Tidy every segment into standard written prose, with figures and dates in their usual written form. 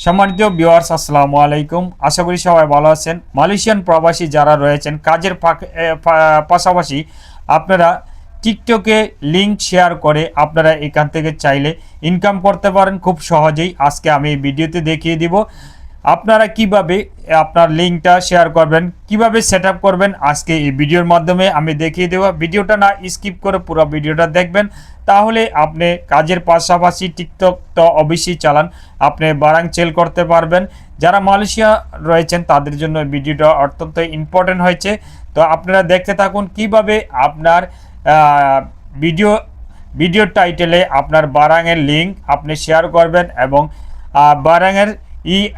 সম্মানিত ভিউয়ার্স, আসসালামু আলাইকুম। আশা করি সবাই ভালো আছেন। মালয়েশিয়ান প্রবাসী যারা রয়েছেন কাজের পাশাপাশি আপনারা টিকটকে লিংক শেয়ার করে আপনারা এখান থেকে চাইলে ইনকাম করতে পারেন খুব সহজেই। আজকে আমি এই ভিডিওতে দেখিয়ে দিব আপনারা কিভাবে আপনার লিঙ্কটা শেয়ার করবেন, কিভাবে সেট আপ করবেন। আজকে এই ভিডিওর মাধ্যমে আমি দেখিয়ে দেবো। ভিডিওটা না স্কিপ করে পুরো ভিডিওটা দেখবেন, তাহলে আপনি কাজের পাশাপাশি টিকটক তো অবশ্যই চালান, আপনি বারাং সেল করতে পারবেন। যারা মালয়েশিয়া রয়েছেন তাদের জন্য ভিডিওটা অত্যন্ত ইম্পর্টেন্ট হয়েছে। তো আপনারা দেখতে থাকুন কিভাবে আপনার ভিডিও ভিডিও টাইটেলে আপনার বারাংয়ের লিঙ্ক আপনি শেয়ার করবেন এবং বারাংয়ের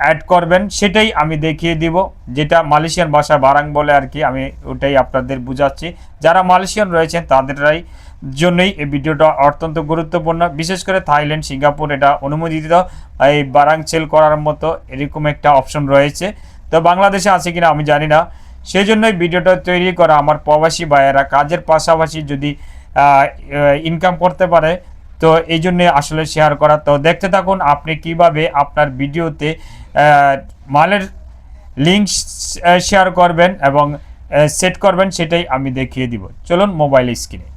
অ্যাড করবেন, সেটাই আমি দেখিয়ে দিব। যেটা মালয়েশিয়ান ভাষা বারাং বলে আর কি, আমি ওটাই আপনাদের বুঝাচ্ছি। যারা মালয়েশিয়ান রয়েছেন তাদেরই জন্যই এই ভিডিওটা অত্যন্ত গুরুত্বপূর্ণ। বিশেষ করে থাইল্যান্ড, সিঙ্গাপুর এটা অনুমোদিত এই বারাং সেল করার মতো এরকম একটা অপশন রয়েছে। তো বাংলাদেশে আছে কিনা আমি জানি না, সেই জন্যই ভিডিওটা তৈরি করা। আমার প্রবাসী ভাইয়েরা কাজের পাশাপাশি যদি ইনকাম করতে পারে, তো এই জন্য আসলে শেয়ার করা। তো দেখতে থাকুন আপনি কিভাবে আপনার ভিডিওতে মালের লিঙ্ক শেয়ার করবেন এবং সেট করবেন, সেটাই আমি দেখিয়ে দিব। চলুন মোবাইল স্ক্রিনে।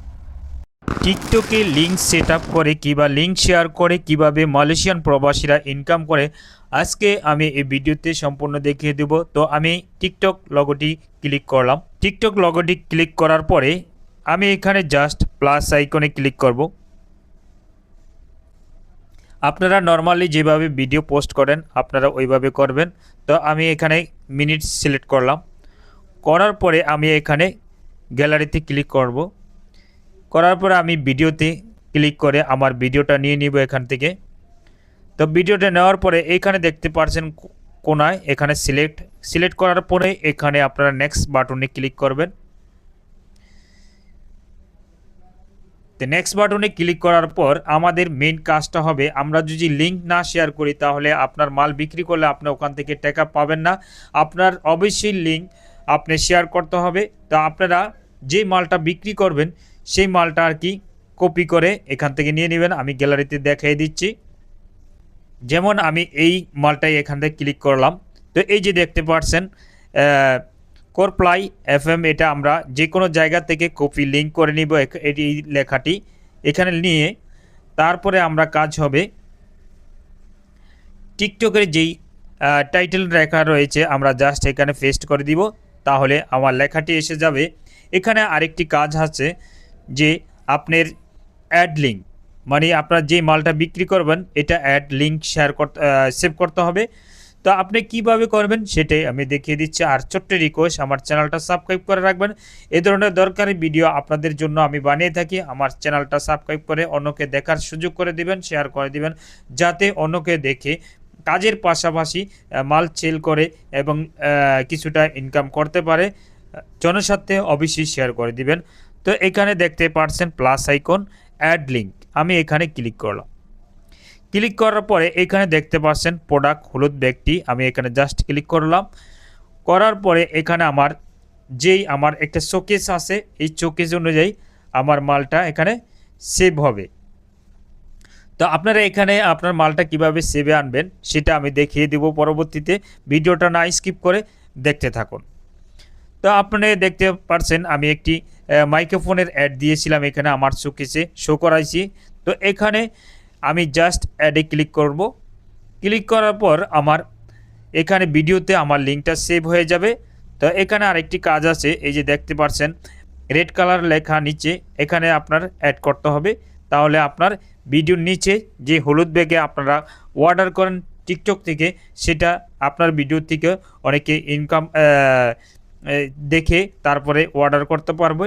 টিকটকে লিঙ্ক সেট আপ করে কিংবা লিঙ্ক শেয়ার করে কিভাবে মালয়েশিয়ান প্রবাসীরা ইনকাম করে, আজকে আমি এই ভিডিওতে সম্পূর্ণ দেখিয়ে দেব। তো আমি টিকটক লগোটি ক্লিক করলাম। টিকটক লগোটি ক্লিক করার পরে আমি এখানে জাস্ট প্লাস আইকনে ক্লিক করব। আপনারা নর্মালি যেভাবে ভিডিও পোস্ট করেন আপনারা ওইভাবে করবেন। তো আমি এখানে মিনিট সিলেক্ট করলাম। করার পরে আমি এখানে গ্যালারিতে ক্লিক করব। করার পরে আমি ভিডিওতে ক্লিক করে আমার ভিডিওটা নিয়ে নিব এখান থেকে। তো ভিডিওটা নেওয়ার পরে এখানে দেখতে পাচ্ছেন কোনায় এখানে সিলেক্ট করার পরে এখানে আপনারা নেক্সট বাটনে ক্লিক করবেন। তো নেক্সট বাটনে ক্লিক করার পর আমাদের মেইন কাজটা হবে, আমরা যদি লিঙ্ক না শেয়ার করি তাহলে আপনার মাল বিক্রি করলে আপনি ওখান থেকে টাকা পাবেন না। আপনার অবশ্যই লিঙ্ক আপনি শেয়ার করতে হবে। তো আপনারা যে মালটা বিক্রি করবেন সেই মালটা আর কি কপি করে এখান থেকে নিয়ে নেবেন। আমি গ্যালারিতে দেখিয়ে দিচ্ছি। যেমন আমি এই মালটাই এখান থেকে ক্লিক করলাম। তো এই যে দেখতে পাচ্ছেন কোরপ্লাই FM, এটা আমরা যে কোনো জায়গা থেকে কপি লিঙ্ক করে নিব এই লেখাটি এখানে নিয়ে। তারপরে আমরা কাজ হবে টিকটকের যেই টাইটেল লেখা রয়েছে আমরা জাস্ট এখানে পেস্ট করে দিব, তাহলে আমার লেখাটি এসে যাবে। এখানে আরেকটি কাজ আছে যে আপনার অ্যাড লিঙ্ক, মানে আপনার যে মালটা বিক্রি করবেন এটা অ্যাড লিঙ্ক শেয়ার করতে সেভ করতে হবে। তো আপনি কিভাবে করবেন সেটাই আমি দেখিয়ে দিচ্ছি। আর ছোট্ট রিকোয়েস্ট, আমার চ্যানেলটা সাবস্ক্রাইব করে রাখবেন। এই ধরনের দরকারি ভিডিও আপনাদের জন্য আমি বানিয়ে থাকি। আমার চ্যানেলটা সাবস্ক্রাইব করে অন্যকে দেখার সুযোগ করে দিবেন, শেয়ার করে দিবেন, যাতে অন্যকে দেখে কাজের পাশাপাশি মাল সেল করে এবং কিছুটা ইনকাম করতে পারে। জনস্বার্থে অবশ্যই শেয়ার করে দিবেন। তো এখানে দেখতে পাচ্ছেন প্লাস আইকন, অ্যাড লিঙ্ক, আমি এখানে ক্লিক করলাম। ক্লিক করার পরে এখানে দেখতে পাচ্ছেন প্রোডাক্ট হলুদ ব্যাগটি, আমি এখানে জাস্ট ক্লিক করলাম। করার পরে এখানে আমার আমার একটা শোকেস আছে, এই শোকেস অনুযায়ী আমার মালটা এখানে সেভ হবে। তো আপনারা এখানে আপনার মালটা কিভাবে সেভে আনবেন সেটা আমি দেখিয়ে দেব পরবর্তীতে। ভিডিওটা না স্কিপ করে দেখতে থাকুন। তো আপনি দেখতে পাচ্ছেন আমি একটি মাইক্রোফোনের অ্যাড দিয়েছিলাম, এখানে আমার শোকেসে শো করাইছি। তো এখানে আমি জাস্ট অ্যাডে ক্লিক করব। ক্লিক করার পর আমার এখানে ভিডিওতে আমার লিঙ্কটা সেভ হয়ে যাবে। তো এখানে আরেকটি কাজ আছে, এই যে দেখতে পাচ্ছেন রেড কালার লেখা নিচে, এখানে আপনার অ্যাড করতে হবে। তাহলে আপনার ভিডিওর নিচে যে হলুদ ব্যাগে আপনারা অর্ডার করেন টিকটক থেকে, সেটা আপনার ভিডিও থেকে অনেকে ইনকাম দেখে তারপরে অর্ডার করতে পারবে।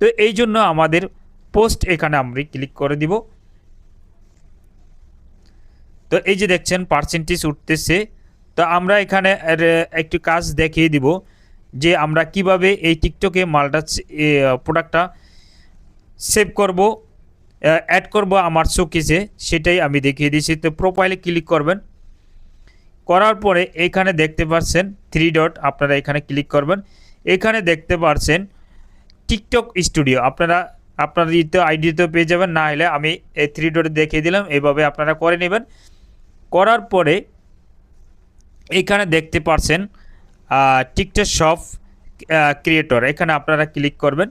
তো এই জন্য আমাদের পোস্ট এখানে আমরা ক্লিক করে দিব। তো এই যে দেখছেন পার্সেন্টেজ উঠতেছে। তো আমরা এখানে একটি কাজ দেখিয়ে দিব যে আমরা কিভাবে এই টিকটকে মালটা প্রোডাক্টটা সেভ করব, অ্যাড করব আমার শোকেসে, সেটাই আমি দেখিয়ে দিচ্ছি। তো প্রোফাইলে ক্লিক করবেন। করার পরে এখানে দেখতে পাচ্ছেন 3 ডট, আপনারা এখানে ক্লিক করবেন। এখানে দেখতে পাচ্ছেন টিকটক স্টুডিও, আপনারা আপনার আইডিতে পেয়ে যাবেন, না হলে আমি এই 3 ডট দেখিয়ে দিলাম, এইভাবে আপনারা করে নেবেন। করার পরে এখানে দেখতে পাচ্ছেন টিকটক শপ ক্রিয়েটর, এখানে আপনারা ক্লিক করবেন।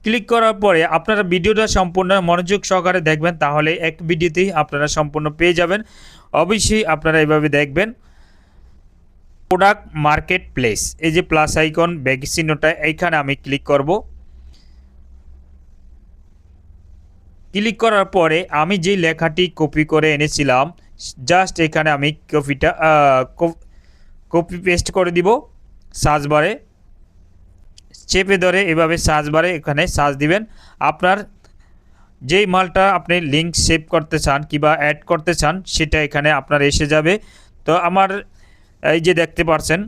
ক্লিক করার পরে আপনারা ভিডিওটা সম্পূর্ণ মনোযোগ সহকারে দেখবেন, তাহলে এক ভিডিওতেই আপনারা সম্পূর্ণ পেয়ে যাবেন। অবশ্যই আপনারা এইভাবে দেখবেন। প্রোডাক্ট মার্কেট প্লেস, এই যে প্লাস আইকন ব্যাগ চিহ্নটা, এইখানে আমি ক্লিক করব। ক্লিক করার পরে আমি যে লেখাটি কপি করে এনেছিলাম, জাস্ট এখানে আমি কপি পেস্ট করে দিব। সার্চ বারে চেপে ধরে এভাবে সার্চ বারে এখানে সার্চ দিবেন। আপনার যেই মালটা আপনি লিঙ্ক সেভ করতে চান কিংবা অ্যাড করতে চান সেটা এখানে আপনার এসে যাবে। তো আমার এই যে দেখতে পাচ্ছেন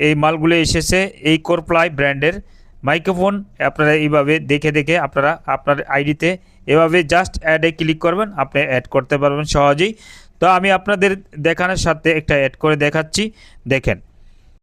এই মালগুলো এসেছে, এই কোরপ্লাই ব্র্যান্ডের মাইক্রোফোন। আপনারা এইভাবে দেখে দেখে আপনারা আপনার আইডিতে এভাবে জাস্ট অ্যাডে ক্লিক করবেন, আপনি অ্যাড করতে পারবেন সহজেই। তো আমি আপনাদের দেখানোর সাথে একটা অ্যাড করে দেখাচ্ছি, দেখেন।